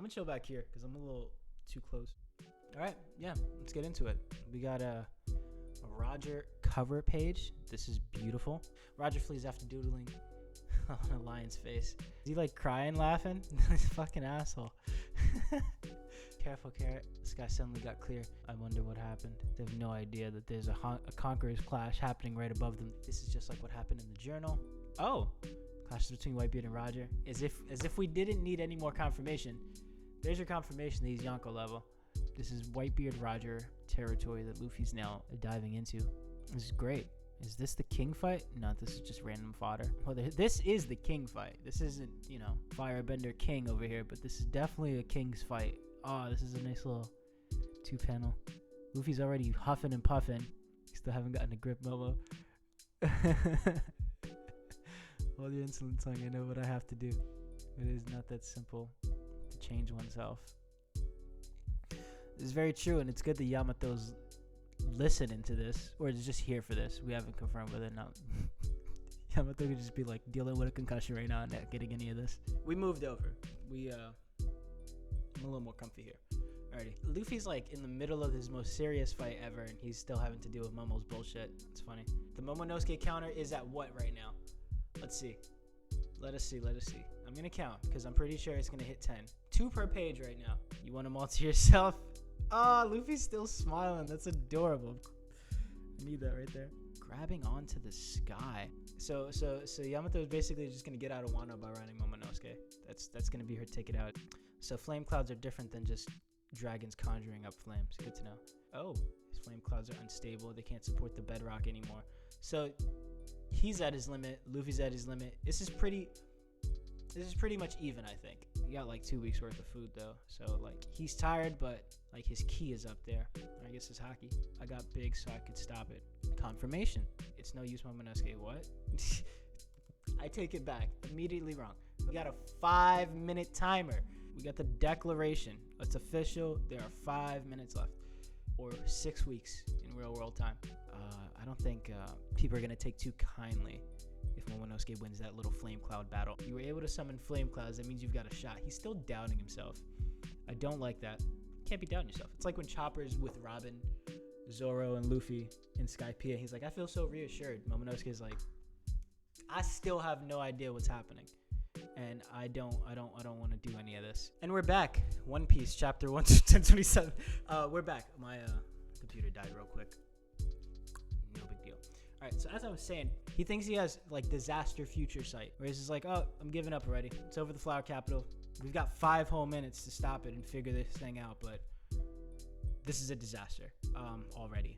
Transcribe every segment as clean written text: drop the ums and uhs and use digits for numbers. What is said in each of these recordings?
I'm gonna chill back here because I'm a little too close. All right, yeah, let's get into it. We got a Roger cover page. This is beautiful. Roger flees after doodling on a lion's face. Is he like crying, laughing? This fucking asshole. Careful, Carrot. The sky suddenly got clear. I wonder what happened. They have no idea that there's a Conqueror's clash happening right above them. This is just like what happened in the journal. Oh, clashes between Whitebeard and Roger. As if we didn't need any more confirmation. There's your confirmation that he's Yonko level. This is Whitebeard Roger territory that Luffy's now diving into. This is great. Is this the king fight? No, this is just random fodder. Well, this is the king fight. This isn't, Firebender King over here, but this is definitely a king's fight. Oh, this is a nice little 2-panel. Luffy's already huffing and puffing. Still haven't gotten a grip, Momo. Hold your insolent tongue. I know what I have to do. It is not that simple to change oneself. This is very true, and it's good that Yamato's listening to this, or is just here for this. We haven't confirmed whether or not Yamato could just be like dealing with a concussion right now and not getting any of this. We moved over. I'm a little more comfy here. Alrighty. Luffy's like in the middle of his most serious fight ever, and he's still having to deal with Momo's bullshit. It's funny. The Momonosuke counter is at what right now? Let's see. Let us see. I'm going to count because I'm pretty sure it's going to hit 10. 2 per page right now. You want them all to yourself? Ah, Luffy's still smiling. That's adorable. I need that right there. Grabbing onto the sky. So Yamato is basically just going to get out of Wano by riding Momonosuke. That's going to be her ticket out. So flame clouds are different than just dragons conjuring up flames. Good to know. Oh, his flame clouds are unstable. They can't support the bedrock anymore. So he's at his limit. Luffy's at his limit. This is pretty much even, I think. He got like 2 weeks worth of food though. So like he's tired, but like his ki is up there. I guess his haki. I got big so I could stop it. Confirmation. It's no use, Momonosuke. What? I take it back. Immediately wrong. We got a 5-minute timer. We got the declaration. It's official. There are 5 minutes left. Or 6 weeks in real world time. I don't think people are going to take too kindly if Momonosuke wins that little flame cloud battle. You were able to summon flame clouds. That means you've got a shot. He's still doubting himself. I don't like that. Can't be doubting yourself. It's like when Chopper's with Robin, Zoro, and Luffy in Skypiea. He's like, I feel so reassured. Momonosuke's like, I still have no idea what's happening. And I don't want to do any of this. And we're back. One Piece, chapter 1027. We're back. My computer died real quick. No big deal. All right, so as I was saying, he thinks he has like disaster future sight, where he's just like, oh, I'm giving up already. It's over the Flower Capital. We've got 5 whole minutes to stop it and figure this thing out, but this is a disaster already.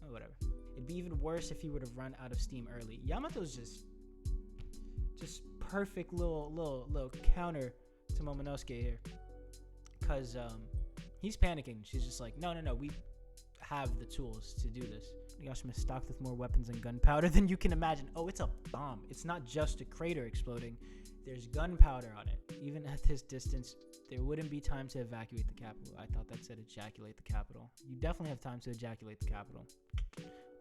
Oh, whatever. It'd be even worse if he would have run out of steam early. Yamato's just perfect little counter to Momonosuke here, because he's panicking. She's just like, no, we have the tools to do this. Yashima is stocked with more weapons and gunpowder than you can imagine. Oh, it's a bomb. It's not just a crater exploding. There's gunpowder on it. Even at this distance, there wouldn't be time to evacuate the capital. I thought that said ejaculate the capital. You definitely have time to ejaculate the capital.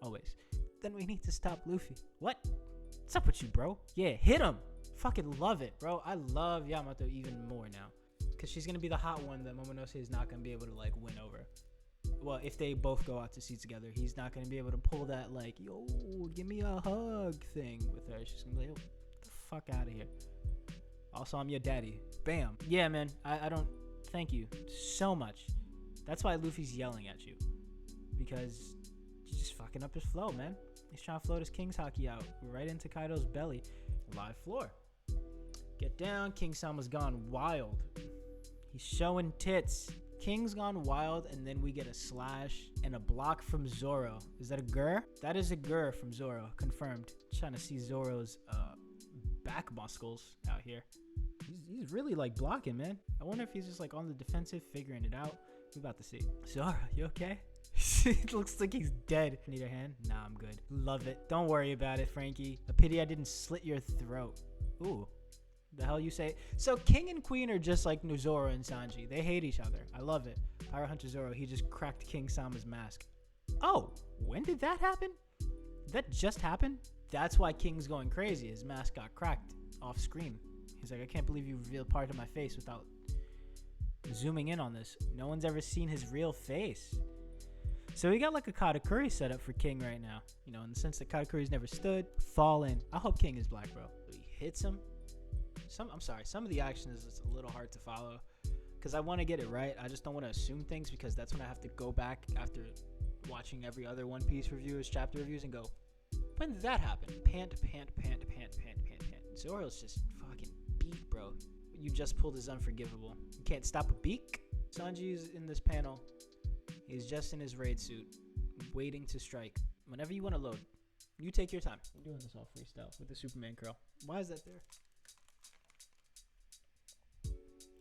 Always. Then we need to stop Luffy. What? What's up with you, bro? Yeah, hit him. Fucking love it, bro. I love Yamato even more now, because she's going to be the hot one that Momonosuke is not going to be able to like win over. Well, if they both go out to sea together, he's not going to be able to pull that like, yo, give me a hug thing with her. She's going to be like, yo, get the fuck out of here. Also, I'm your daddy. Bam. Yeah, man. I don't... Thank you so much. That's why Luffy's yelling at you, because you're just fucking up his flow, man. He's trying to float his King's Haki out right into Kaido's belly. Live floor. Get down. King Sama's gone wild. He's showing tits. King's gone wild, and then we get a slash and a block from Zoro. Is that a gur? That is a gur from Zoro. Confirmed. Trying to see Zoro's back muscles out here. He's really like blocking, man. I wonder if he's just like on the defensive, figuring it out. We're about to see. Zoro, you okay? It looks like he's dead. Need a hand? Nah, I'm good. Love it. Don't worry about it, Frankie. A pity I didn't slit your throat. Ooh. The hell you say? So King and Queen are just like Zoro and Sanji. They hate each other. I love it. Pirate Hunter Zoro, he just cracked King Sama's mask. Oh, when did that happen? That just happened? That's why King's going crazy. His mask got cracked off screen. He's like, I can't believe you revealed part of my face without zooming in on this, no one's ever seen his real face. So we got like a Katakuri set up for King right now. You know, in the sense that Katakuri's never stood, fallen. I hope King is black, bro. He hits him. Some of the action is a little hard to follow because I want to get it right. I just don't want to assume things because that's when I have to go back after watching every other One Piece reviewers, chapter reviews, and go, when did that happen? Pant. Zoro's just fucking beat, bro. You just pulled his unforgivable. You can't stop a beak. Sanji's in this panel. He's just in his raid suit, waiting to strike. Whenever you want to load, you take your time. I'm doing this all freestyle with the Superman curl. Why is that there?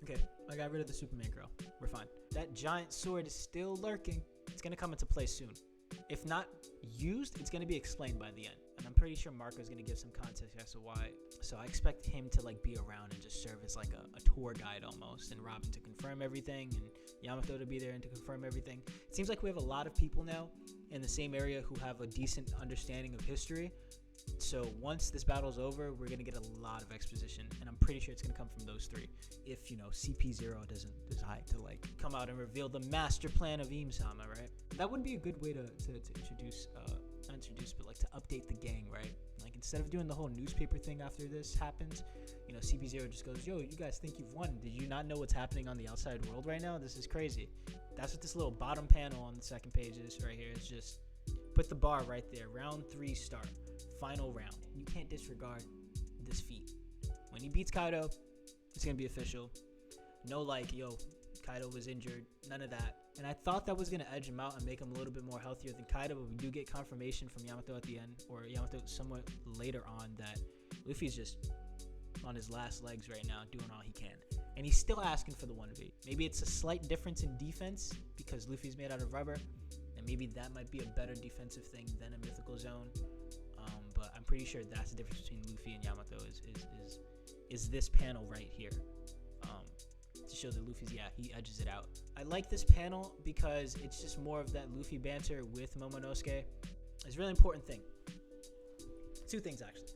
Okay, I got rid of the Superman curl. We're fine. That giant sword is still lurking. It's going to come into play soon. If not used, it's going to be explained by the end. And I'm pretty sure Marco's going to give some context as to why. So I expect him to like be around and just serve as like a tour guide almost, and Robin to confirm everything, and Yamato to be there and to confirm everything. It seems like we have a lot of people now in the same area who have a decent understanding of history. So once this battle's over, we're going to get a lot of exposition, and I'm pretty sure it's going to come from those three. If, you know, CP0 doesn't decide to like come out and reveal the master plan of Im-sama, right? That would be a good way to introduce, not introduce, but like to update the gang, right? Like instead of doing the whole newspaper thing after this happens, you know, CP0 just goes, yo, you guys think you've won. Did you not know what's happening on the outside world right now? This is crazy. That's what this little bottom panel on the second page is right here. It's just put the bar right there. Round 3 start. Final round. You can't disregard this feat. When he beats Kaido, it's going to be official. No like, yo, Kaido was injured. None of that. And I thought that was going to edge him out and make him a little bit more healthier than Kaido, but we do get confirmation from Yamato at the end, or Yamato somewhat later on, that Luffy's just on his last legs right now, doing all he can. And he's still asking for the 1v. Maybe it's a slight difference in defense because Luffy's made out of rubber, and maybe that might be a better defensive thing than a mythical zone. But I'm pretty sure that's the difference between Luffy and Yamato is this panel right here. To show that Luffy's, he edges it out. I like this panel because it's just more of that Luffy banter with Momonosuke. It's a really important thing. 2 things, actually.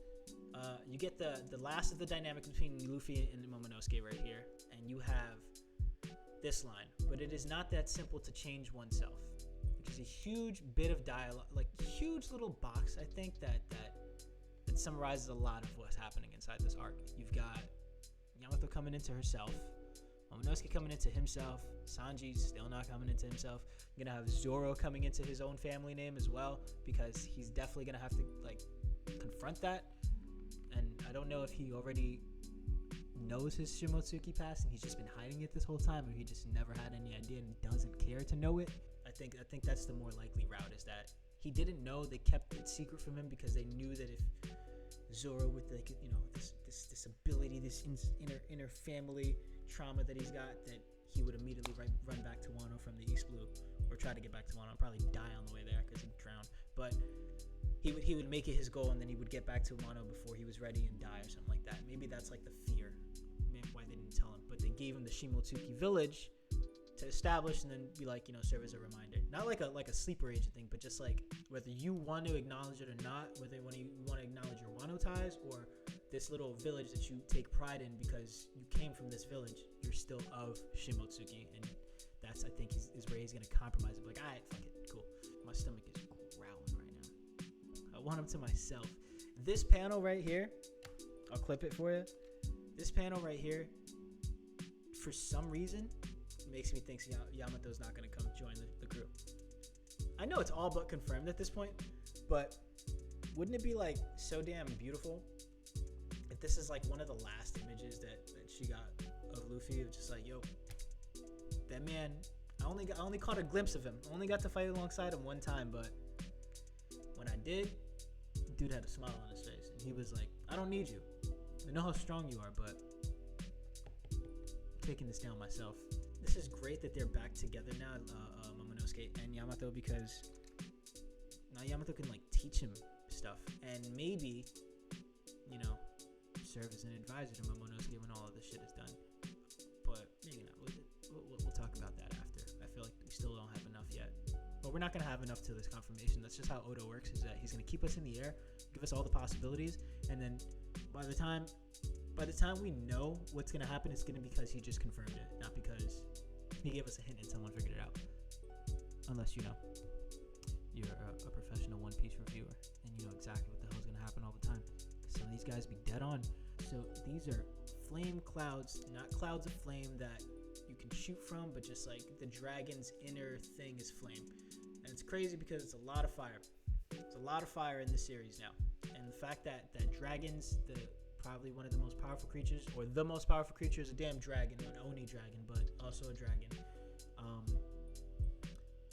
You get the last of the dynamic between Luffy and Momonosuke right here, and you have this line, but it is not that simple to change oneself, which is a huge bit of dialogue, like huge little box, I think, that summarizes a lot of what's happening inside this arc. You've got Yamato coming into herself, Momonosuke coming into himself, Sanji's still not coming into himself. You're gonna have Zoro coming into his own family name as well, because he's definitely gonna have to like confront that. And I don't know if he already knows his Shimotsuki past and he's just been hiding it this whole time, or he just never had any idea and doesn't care to know it. I think that's the more likely route, is that he didn't know. They kept it secret from him because they knew that if Zoro, with like, you know, this ability, this inner family trauma that he's got, that he would immediately run back to Wano from the East Blue, or try to get back to Wano and probably die on the way there because he'd drown. But he would make it his goal, and then he would get back to Wano before he was ready and die or something like that. Maybe that's like the fear, maybe why they didn't tell him. But they gave him the Shimotsuki village to establish, and then be like, you know, serve as a reminder. Not like a sleeper agent thing, but just like whether you want to acknowledge it or not, whether you want to acknowledge your Wano ties or this little village that you take pride in because you came from this village, you're still of Shimotsuki. And that's, I think, is where he's going to compromise it. Like, all right, fuck it, cool. My stomach is growling right now. I want him to myself. This panel right here, I'll clip it for you. This panel right here, for some reason, makes me think Yamato's not going to come join the crew. I know it's all but confirmed at this point, but wouldn't it be like so damn beautiful if this is like one of the last images that she got of Luffy, of just like, yo, that man, I only caught a glimpse of him. I only got to fight alongside him one time, but when I did, dude had a smile on his face, and he was like, I don't need you. I know how strong you are, but I'm taking this down myself. This is great that they're back together now, Momonosuke and Yamato, because now Yamato can like teach him stuff, and maybe, you know, serve as an advisor to Momonosuke when all of this shit is done. But maybe not. We'll talk about that after. I feel like we still don't have enough yet. But we're not going to have enough till this confirmation. That's just how Oda works, is that he's going to keep us in the air, give us all the possibilities, and then by the time we know what's going to happen, it's going to be because he just confirmed it, not because He gave us a hint and someone figured it out. Unless, you know, you're a professional One Piece reviewer and you know exactly what the hell is going to happen all the time. Some of these guys be dead on. So these are flame clouds, not clouds of flame that you can shoot from, but just like the dragon's inner thing is flame. And it's crazy because it's a lot of fire. There's a lot of fire in this series now. And the fact that dragons, probably one of the most powerful creatures, or the most powerful creature is a damn dragon, an Oni dragon, but also a dragon,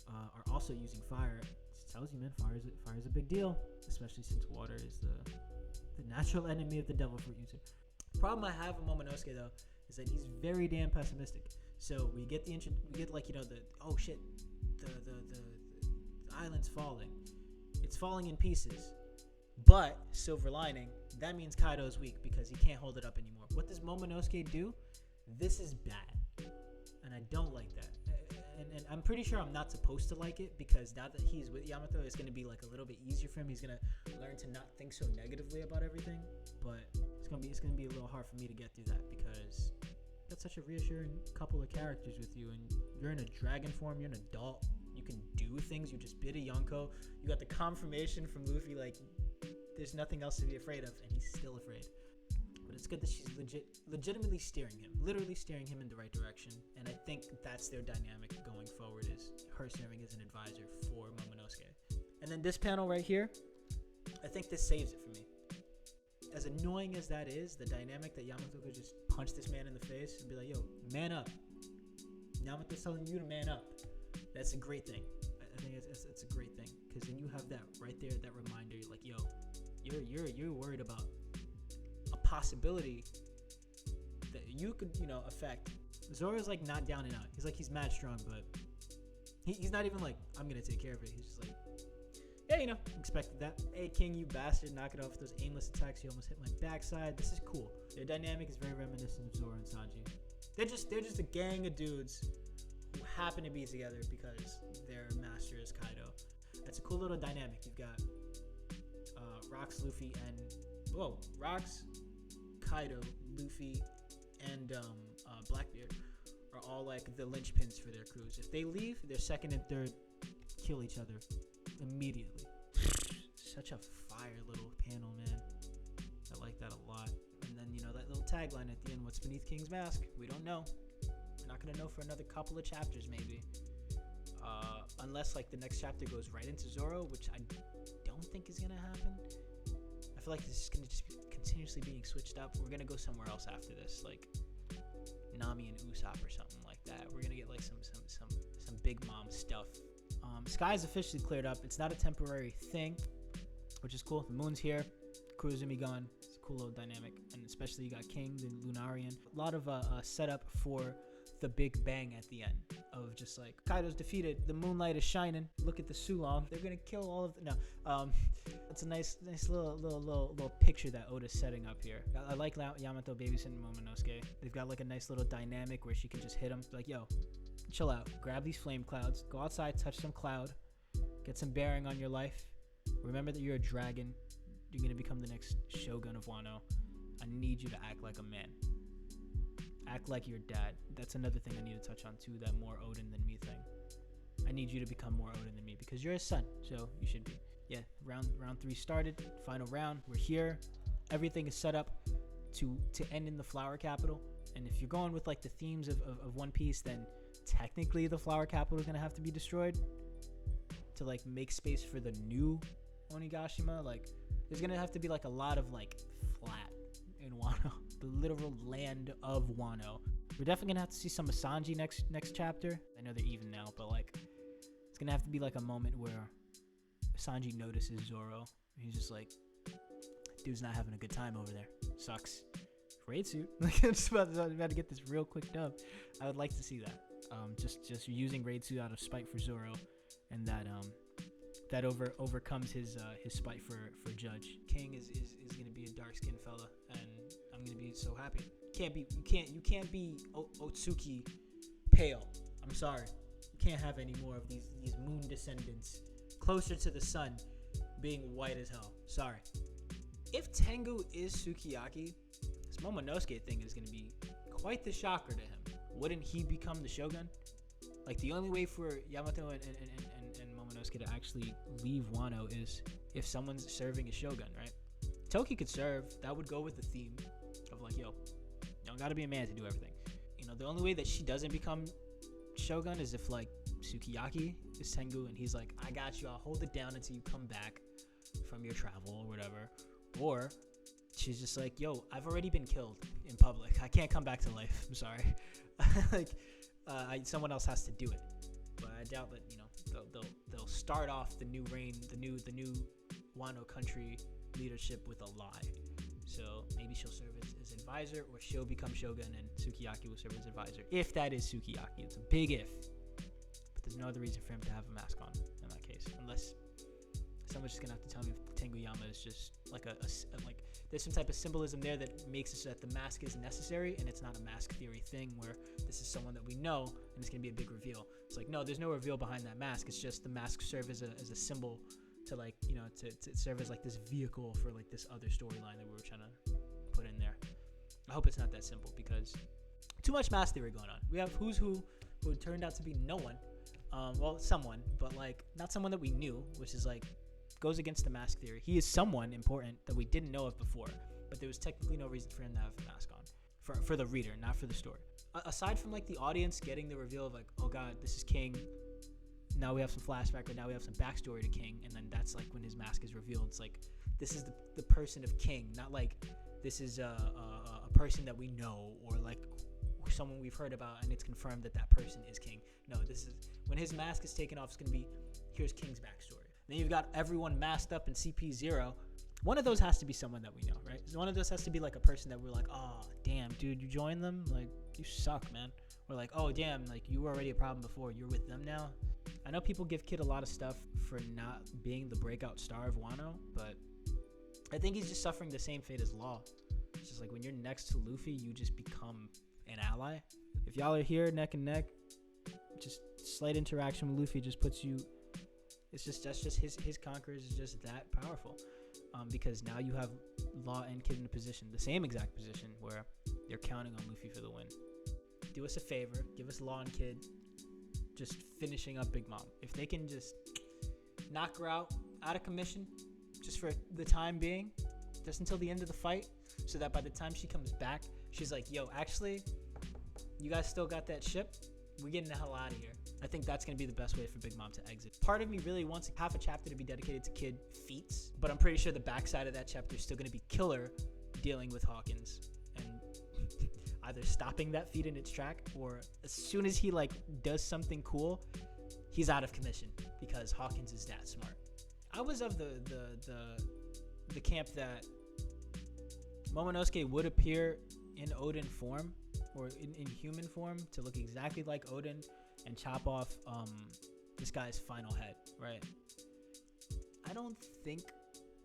are also using fire. It tells you, man, fire is a big deal, especially since water is the natural enemy of the devil fruit user. Problem I have with Momonosuke though is that he's very damn pessimistic. So we get like, you know, the island's falling. It's falling in pieces. But silver lining, that means Kaido's weak because he can't hold it up anymore. What does Momonosuke do? This is bad, and I don't like that. And I'm pretty sure I'm not supposed to like it because now that he's with Yamato, it's going to be like a little bit easier for him. He's going to learn to not think so negatively about everything. But it's going to be a little hard for me to get through that because that's such a reassuring couple of characters with you, and you're in a dragon form. You're an adult. You can do things. You just bit a Yonko. You got the confirmation from Luffy, like there's nothing else to be afraid of, and he's still afraid. But it's good that she's legitimately steering him, literally steering him in the right direction. And I think that's their dynamic going forward, is her serving as an advisor for Momonosuke. And then this panel right here, I think this saves it for me. As annoying as that is, the dynamic that Yamato could just punch this man in the face and be like, yo, man up. Yamato's telling you to man up. That's a great thing. I think it's a great thing, because then you have that right there, that reminder. You're like, yo, you're worried about a possibility that you could, you know, affect. Zoro's like not down and out. He's mad strong, but he's not even like, I'm gonna take care of it. He's just like, yeah, you know, expected that. Hey King, you bastard, knock it off with those aimless attacks. You almost hit my backside. This is cool. Their dynamic is very reminiscent of Zoro and Sanji. They're just a gang of dudes who happen to be together because their master is Kaido. That's a cool little dynamic. You've got Rocks, Luffy, and Rocks, Kaido, Luffy, and Blackbeard are all like the linchpins for their crews. If they leave, their second and third kill each other immediately. Such a fire little panel, man. I like that a lot. And then, you know, that little tagline at the end, what's beneath King's mask? We don't know. We're not gonna know for another couple of chapters maybe. Unless like the next chapter goes right into Zoro, which I don't think is gonna happen. I feel like this is gonna just be continuously being switched up. We're gonna go somewhere else after this, like Nami and Usopp or something like that. We're gonna get like some big mom stuff. Sky's officially cleared up. It's not a temporary thing, which is cool. The moon's here. Crew's gonna be gone. It's a cool little dynamic, and especially you got King, the Lunarian. A lot of setup for the big bang at the end of just like Kaido's defeated, the moonlight is shining, look at the Sulong, they're gonna kill all of the it's a nice little picture that Oda's setting up here. I like Yamato babysitting Momonosuke. They've got like a nice little dynamic where she can just hit him like, yo, chill out, grab these flame clouds, go outside, touch some cloud, get some bearing on your life, remember that you're a dragon, you're gonna become the next shogun of Wano. I need you to act like a man. Act like your dad. That's another thing I need to touch on too, that more Odin than me thing. I need you to become more Odin than me because you're his son, so you should be. Yeah, round 3 started, final round. We're here. Everything is set up to end in the flower capital. And if you're going with like the themes of One Piece, then technically the flower capital is gonna have to be destroyed to like make space for the new Onigashima. Like there's gonna have to be like a lot of like flat in Wano. The literal land of Wano. We're definitely gonna have to see some of Sanji next chapter. I know they're even now, but like it's gonna have to be like a moment where Sanji notices Zoro. He's just like, dude's not having a good time over there. Sucks. Raid suit. Like I'm just about to get this real quick dub. I would like to see that. Just using raid suit out of spite for Zoro, and that overcomes his spite for Judge. King is gonna be a dark skinned fella, and I'm gonna be so happy. You can't be Otsuki pale. I'm sorry. You can't have any more of these moon descendants closer to the sun being white as hell. Sorry. If Tengu is Sukiyaki, this Momonosuke thing is gonna be quite the shocker to him. Wouldn't he become the shogun? Like, the only way for Yamato and Momonosuke to actually leave Wano is if someone's serving as Shogun, right? Toki could serve. That would go with the theme of like, yo, you don't gotta be a man to do everything. You know, the only way that she doesn't become Shogun is if like Sukiyaki is Tengu and he's like, I got you, I'll hold it down until you come back from your travel or whatever. Or she's just like, yo, I've already been killed in public, I can't come back to life, I'm sorry. Like, someone else has to do it. But I doubt that, you know, they'll start off the new reign, the new Wano country leadership with a lie. So maybe she'll serve as advisor, or she'll become Shogun and Sukiyaki will serve as advisor, if that is Sukiyaki. It's a big if, but there's no other reason for him to have a mask on in that case, unless someone's just gonna have to tell me if Tenguyama is just like like there's some type of symbolism there that makes it so that the mask is necessary and it's not a mask theory thing where this is someone that we know and it's gonna be a big reveal. It's like, no, there's no reveal behind that mask. It's just the mask serve as a symbol to, like, you know, to serve as like this vehicle for like this other storyline that we were trying to put in there. I hope it's not that simple, because too much mask theory going on. We have who's who turned out to be no one. Well, someone, but like not someone that we knew, which is like goes against the mask theory. He is someone important that we didn't know of before, but there was technically no reason for him to have a mask on for the reader, not for the story. Aside from like the audience getting the reveal of like, oh god, this is King. Now we have some flashback, or now we have some backstory to King, and then that's like when his mask is revealed. It's like, this is the person of King, not like this is a person that we know, or like someone we've heard about and it's confirmed that that person is King. No, this is when his mask is taken off. It's gonna be, here's King's backstory. Then you've got everyone masked up in CP0. One of those has to be someone that we know, right? One of those has to be like a person that we're like, oh damn, dude, you joined them, like you suck, man. We're like, oh damn, like you were already a problem before, you're with them now. I know people give Kid a lot of stuff for not being the breakout star of Wano, but I think he's just suffering the same fate as Law. It's just like when you're next to Luffy, you just become an ally. If y'all are here neck and neck, just slight interaction with Luffy just puts you, it's just, that's just his conquerors is just that powerful. Because now you have Law and Kid in a position, the same exact position, where they're counting on Luffy for the win. Do us a favor, give us Law and Kid just finishing up Big Mom. If they can just knock her out of commission, just for the time being, just until the end of the fight, so that by the time she comes back, she's like, yo, actually, you guys still got that ship? We're getting the hell out of here. I think that's going to be the best way for Big Mom to exit. Part of me really wants half a chapter to be dedicated to Kid feats, but I'm pretty sure the backside of that chapter is still going to be Killer dealing with Hawkins and either stopping that feat in its track, or as soon as he like does something cool, he's out of commission because Hawkins is that smart. I was of the camp that Momonosuke would appear in Odin form, or in human form, to look exactly like Odin and chop off this guy's final head, right? I don't think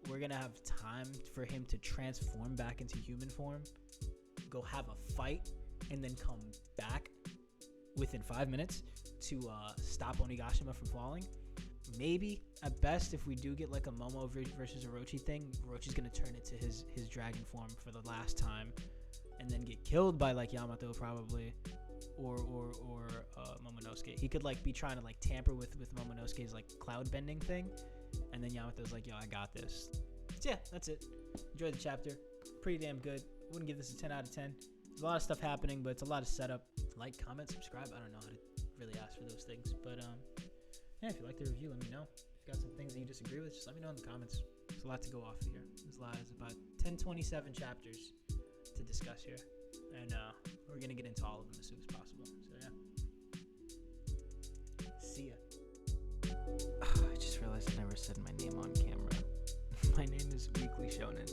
we're gonna have time for him to transform back into human form, go have a fight, and then come back within 5 minutes to stop Onigashima from falling. Maybe at best, if we do get like a Momo versus Orochi thing, Orochi's gonna turn into his dragon form for the last time, and then get killed by like Yamato probably, or Momonosuke. He could like be trying to like tamper with Momonosuke's like cloud bending thing, and then Yamato's like, yo, I got this. So yeah, that's it. Enjoyed the chapter. Pretty damn good. Wouldn't give this a 10 out of 10. There's a lot of stuff happening, but it's a lot of setup. Like, comment, subscribe. I don't know how to really ask for those things, but yeah, if you like the review, let me know. If you got some things that you disagree with, just let me know in the comments. There's a lot to go off of here. There's about 1027 chapters to discuss here, and we're gonna get into all of them as soon as possible. So yeah, see ya. I just realized I never said my name on camera. My name is Weekly Shonen.